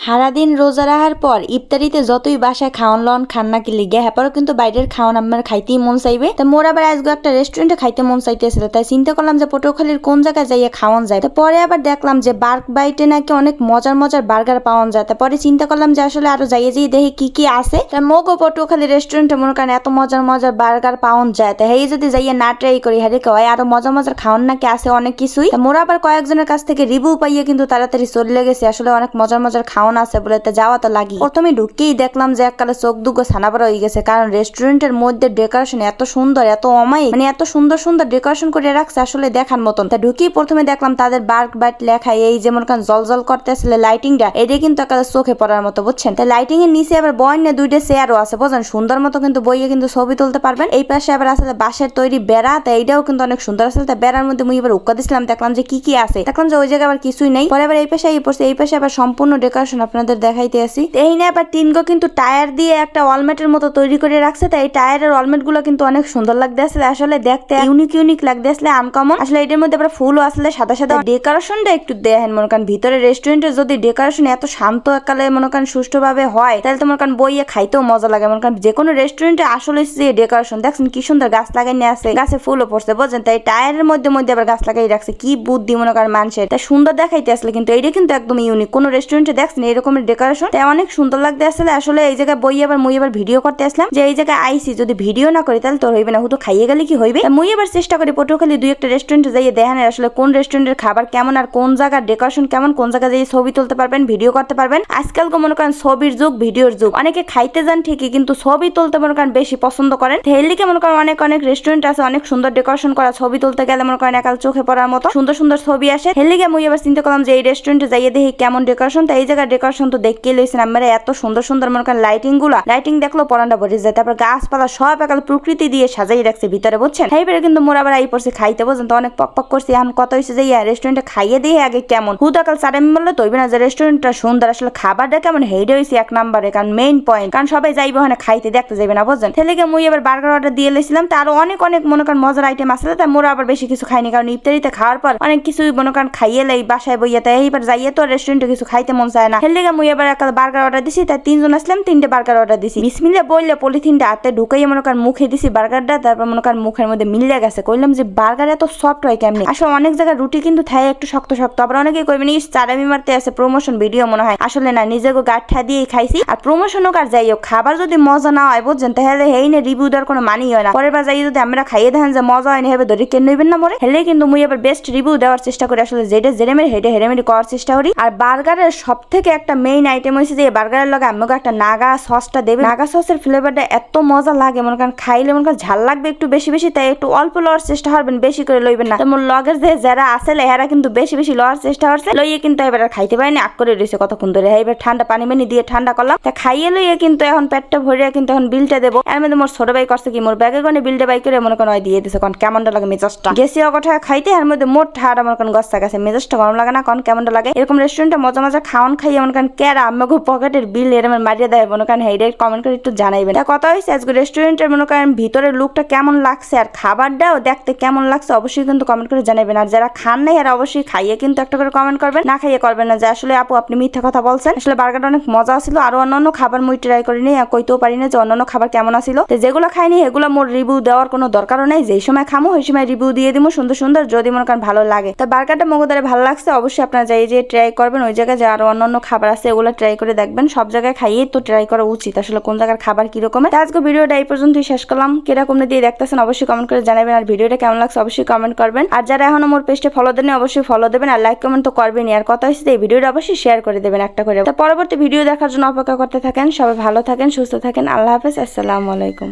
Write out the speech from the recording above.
সারাদিন রোজা রাখার পর ইফতারিতে যতই বাসায় খাওয়ান লন খান না কি লিগে হ্যাপারও কিন্তু বাইরের খাওয়ান আমার খাইতেই মন চাইবে। তো মোর আবার আজকে একটা রেস্টুরেন্টে খাইতে মন চাইতেছিল, তাই চিন্তা করলাম যে পটুয়াখালীর কোন জায়গায় যাইয়ে খাওয়ান যায়। তো পরে আবার দেখলাম যে বার্ক বাইটে নাকি অনেক মজার মজার বার্গার পাওয়া যায়। তারপরে চিন্তা করলাম যে আসলে আরো যাইয়ে যেয়ে দেখি কি কি আছে। তা মোগো পটুয়াখালী রেস্টুরেন্টে মনে করেন এত মজার মজার বার্গার পাওয়া যায়, তাই এই যদি যাইয়ে না ট্রাই করি হারে কয় আরো মজার মজার খাওয়ান নাকি আছে অনেক কিছুই। মোরা আবার কয়েকজনের কাছ থেকে রিভিউ পাইয়ে কিন্তু তাড়াতাড়ি চলে গেছে, আসলে অনেক মজার মজার খাওয়ান আছে বলে যাওয়া তো লাগি। প্রথমে ঢুকেই দেখলাম যে এককালে চোখ দুগো ছানাবড়া হয়ে গেছে, কারণ রেস্টুরেন্টের মধ্যে ডেকোরেশন এত সুন্দর, এত অমায়িক, মানে এত সুন্দর সুন্দর ডেকোরেশন করে রাখছে আসলে দেখার মতন। তা ঢুকেই প্রথমে দেখলাম তাদের বার্ক বাইট লেখা, এই যেমন কারণ জল জল করতে আসলে লাইটিংটা এটা কিন্তু একালে চোখে পড়ার মতো, বুঝছেন। তাই লাইটিং এর নিচে আবার বয়নে দুইটা চেয়ারও আছে, বুঝছেন, সুন্দর মতো কিন্তু বইয়ে কিন্তু ছবি তুলতে পারবেন। এই পাশে আবার আসলে বাঁশের তৈরি বেড়া, তাই এইটাও কিন্তু অনেক সুন্দর আসলে। তা বেড়ার মধ্যে মুই এবার উক্কা দিছিলাম, দেখলাম যে কি কি আছে, দেখলাম যে ওই জায়গায় আবার কিছুই নেই। পরে আবার এই পাশে পড়ছে, এই পাশে আবার সম্পূর্ণ ডেকোরেশন আপনাদের দেখাইতে আসি। এই না আবার তিনগো কিন্তু টায়ার দিয়ে একটা ওয়ালমেটের মতো তৈরি করে রাখছে, তাই এই টায়ারের ওয়ালমেট গুলো কিন্তু অনেক সুন্দর লাগতে আসলে, আসলে দেখতে ইউনিক ইউনিক লাগতে আসলে, আনকমন আসলে। এটার মধ্যে আবার ফুলও আসলে সাদা সাদা। ডেকোরেশনটা একটু দেখেন মনে করেন, ভিতরে রেস্টুরেন্টে যদি ডেকোরেশন এত শান্ত একালে মনে করেন সুষ্ঠুভাবে হয়, তাহলে তো মনে করেন বইয়ে খাইতেও মজা লাগে। মনে করেন যে কোনো রেস্টুরেন্টে আসলে যে ডেকোরেশন দেখছেন কি সুন্দর, গাছ লাগাই নিয়ে আছে, গাছে ফুলও পড়ছে, বুঝছেন। তাই টায়ারের মধ্যে মধ্যে আবার গাছ লাগাই রাখছে, কি বুদ্ধি মনে করেন মানুষের, তাই সুন্দর দেখাইতে আসলে। কিন্তু এইটা কিন্তু একদম ইউনিক, কোন রেস্টুরেন্টে দেখছেন এরকমের ডেকোরেশন, তাই অনেক সুন্দর লাগতে আসলে। আসলে এই জায়গায় বই আবার মুই আবার ভিডিও করতে আসলাম, যে এই জায়গায় আইসি যদি ভিডিও না করি তাহলে তো হইবে না, হুতো খাইয়ে গেলে কি হইবে। মুই আবার চেষ্টা করি পটুয়াখালী দুই একটা রেস্টুরেন্টে যাইয়ে দেখেন আসলে কোন রেস্টুরেন্টের খাবার কেমন, আর কোন জায়গার ডেকোরেশন কেমন, কোন জায়গায় যাই ছবি তুলতে পারবেন, ভিডিও করতে পারবেন। আজকাল মনে করেন ছবির যুগ, ভিডিওর যুগ। অনেকে খাইতে যান ঠিকই, কিন্তু ছবি তুলতে মনে করেন বেশি পছন্দ করেন। হেলিকে মনে করেন অনেক অনেক রেস্টুরেন্ট আছে অনেক সুন্দর ডেকোরেশন করা, ছবি তুলতে গেলে মনে করেন একাল চোখে পড়ার মতো সুন্দর সুন্দর ছবি আসে। হেলিকে মুই এবার চিন্তা করলাম যে এই রেস্টুরেন্টে যাইয়ে দেখি কেমন ডেকোরেশন। তাই এই জায়গার ডেকোরেশন তো দেখতেই লইছেন আমরা, এত সুন্দর সুন্দর মনে করেন লাইটিং গুলা, লাইটিং দেখলো পরানটা ভরে যায়। তারপর গাছপালা সব একাল প্রকৃতি দিয়ে সাজাই রাখছে ভিতরে, বুঝছেন। এইবারে কিন্তু মোর আবার আই পড়ছে খাইতে, বুঝছেন। তো অনেক পক পক করছি, এখন কত হয়েছে যে রেস্টুরেন্টে খাইয়ে দিয়ে আগে কেমন হুদাকাল সারে বললে তৈবে না যে রেস্টুরেন্টটা সুন্দর, আসলে খাবারটা কেমন হেইডে হয়েছে এক নাম্বারে, কারণ মেইন পয়েন্ট, কারণ সবাই যাইবে ওখানে খাইতে, দেখতে যাবে না, বুঝছেন। থেকে মুই এবার বার্গার অর্ডার দিয়ে লেছিলাম। তার অনেক অনেক মনে করেন মজার আইটেম আসলে, তাই মোরা আবার বেশি কিছু খাইনি, কারণ ইফতারিতে খাওয়ার পর অনেক কিছুই মনে করেন খাইয়ে লাই বাসায় বইয়া, তাই এইবার যাইয়ে তো রেস্টুরেন্টে কিছু খাইতে মন চায় না। হেলে মুই এবার একটা বার্গার অর্ডার দিছি, তাই তিনজন আসলাম, তিনটে বার্গার অর্ডার দিছি। বিসমিল্লাহ বললে পলিথিনটা হাতে ঢুকাইয়ে মনে করেন মুখে দিছি বার্গারটা, তারপর মনে করেন মুখের মধ্যে মিলে গেছে। কইলাম যে বার্গার এত সফট হয় কেমনি। আসলে অনেক জায়গায় রুটি কিন্তু থাকে একটু শক্ত শক্ত, আবার অনেকেই কইবেন এই চারামি মারতে আছে প্রমোশন ভিডিও মনে হয়, আসলে না, নিজেকে গাঠা দিয়ে খাইছি। আর প্রমোশন হোক আর যাই হোক, খাবার যদি মজা না হয়, বুঝছেন, তাহলে হেই না রিভিউ দেওয়ার কোনো মানি হয় না। পরের বার যাই যদি আমরা খাইয়ে দেখেন যে মজা হয় না, হেবে ধরে কেন নইবেন না মরে। হেলে কিন্তু মুই এবার বেস্ট রিভিউ দেওয়ার চেষ্টা করি, আসলে যেটা জেরেমের হেডে হেরেমেরি করার চেষ্টা করি। আর বার্গারের সব থেকে একটা মেইন আইটেম হয়েছে যে বার্গারের লগে আমাকে একটা নাগা সসটা দেবে। নাগা সসের ফ্লেভারটা এত মজা লাগে, মনে করেন খাইলে মনে করেন ঝাল লাগবে একটু বেশি বেশি, তাই একটু অল্প লওয়ার চেষ্টা করবেন, বেশি করে লইবেন না। তেমন লগের যে যারা আসলে এরা কিন্তু বেশি বেশি লওয়ার চেষ্টা করছে, লইয়ে কিন্তু এবার খাইতে পারেনি, আগ করে রয়েছে কতক্ষণ ধরে। এবার ঠান্ডা পানি মানি দিয়ে ঠান্ডা করলাম, তা খাইয়ে লইয়ে কিন্তু এখন পেটটা ভরিয়া কিন্তু এখন বিলটা দেবো। এর মধ্যে মোর ছোট ভাই করছে কি, মোর ব্যাগে গনে বিলটা বাই করে মনে করেন দিয়ে দিছে, কারণ কেমনটা লাগে মেজাজটা গেছি অগঠা খাইতে। এর মধ্যে মোট ঠাড়া মনে করেন গস্তা গেছে, মেজাজটা গরম লাগে না, কারণ কেমনটা লাগে। এরকম রেস্টুরেন্টে মজা মজা খাওয়ান খাইয়ে মনে করেন কেরা আমাকে পকেটের বিল এরকম মারিয়ে দেয় মনে করেন, হেইডে কমেন্ট করে একটু জানাইবেন। তা কথা হয়েছে আজকে রেস্টুরেন্টের মনে করেন ভিতরের লুকটা কেমন লাগছে আর খাবারটাও দেখতে কেমন লাগছে অবশ্যই কিন্তু কমেন্ট করে জানাবেন। আর যারা খান নাই এরা অবশ্যই খাইয়ে কিন্তু একটা করে কমেন্ট করবেন, না খাইয়ে করবেন না যে আসলে আপু আপনি মিথ্যা কথা বলছেন। আসলে বার্গারটা অনেক মজা ছিল, আর অন্যান্য খাবার মুই ট্রাই করিনি, কইতেও পারি না যে অন্যান্য খাবার কেমন আছিল। যেগুলো খাইনি এগুলো মোর রিভিউ দেওয়ার কোনো দরকারও নেই, যেই সময় খামো ওই সময় রিভিউ দিয়ে দিব সুন্দর সুন্দর, যদি মনে করেন ভালো লাগে। তো বার্গারটা মগদারে ভালো লাগছে, অবশ্যই আপনারা যাই যে ট্রাই করবেন। ওই জায়গায় যে আরো অন্যান্য খাবার আছে এগুলো ট্রাই করে দেখবেন, সব জায়গায় খাইয়ে তো ট্রাই করা উচিত, আসলে কোন জায়গার খাবার কিরকম। আজকে ভিডিওটা এই পর্যন্তই শেষ করলাম, কিরকম দিয়ে দেখতেছেন অবশ্যই কমেন্ট করে জানাবেন, আর ভিডিওটা কেমন লাগছে অবশ্যই কমেন্ট করবেন। আর যারা এখনো মোর পেজটা ফলো দেন অবশ্যই ফলো দেবেন, আর লাইক কমেন্ট তো করবেনই। আর কথা হচ্ছে এই ভিডিওটা অবশ্যই শেয়ার করে দেবেন একটা করে। তো পরবর্তী ভিডিও দেখার জন্য অপেক্ষা করতে থাকেন। সবাই ভালো থাকেন, সুস্থ থাকেন, আল্লাহ হাফেজ, আসসালামু আলাইকুম।